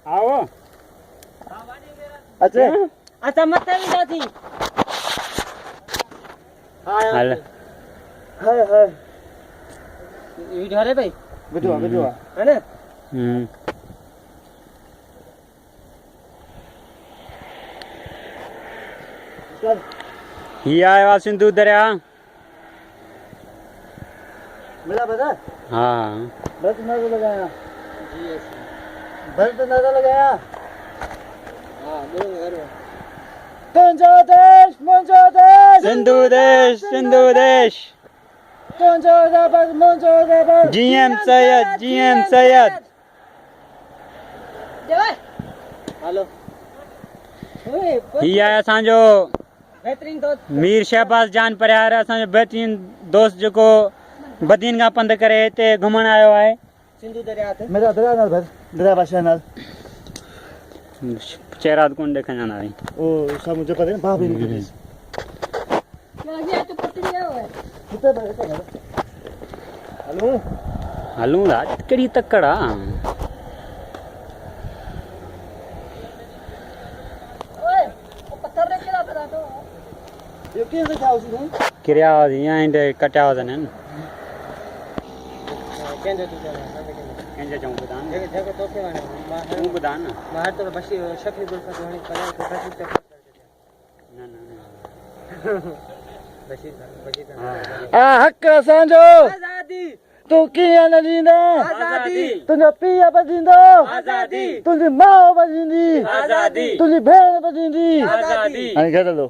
आओ अच्छा अच्छा मत भी जाती हाल हाय हाय वीडियो है भाई वीडियो है ना ये आया सिंधु दरिया मिला पता हाँ बस नजर लगाया बस नजर लगाया हां बोलो घर में मुंजो देश सिंधु देश मुंजो देश जीएम सैयद हेलो ये आया असांजो बेहतरीन दोस्त मीर शहबाज जान परियार असांजो बेहतरीन दोस्त जेको बदीन खां पंध करे हिते घुमण आयो आहे सिंधु दरिया ते मेरा दरिया नाल भर दरिया बादशाह नाल चेहरा कोन देखण जाना है ओ सब मुझे पता है बाप रे क्या गया तो पत्ती है ओए कितना हेलो हलूं था कड़ी तकड़ा ओए वो पत्थर रे केला पता तो ये कैसे था उसने किरिया यहाँ इंडे कटिया हुआ था केंजे तू जा कंहिंजे चऊं ॿुधान जगह तो के वाने तूं ॿुधान न मां तो बशी शक्ल गुल का जोनी करे तो बशी तक न न बशी आ हक असांजो आजादी तू कीअं न ॾींदे आजादी तुंहिंजो पीउ बजींदो आजादी तुंहिंजी माउ बजींदी आजादी तुंहिंजी भेण बजींदी आजादी हाणे घरु हलो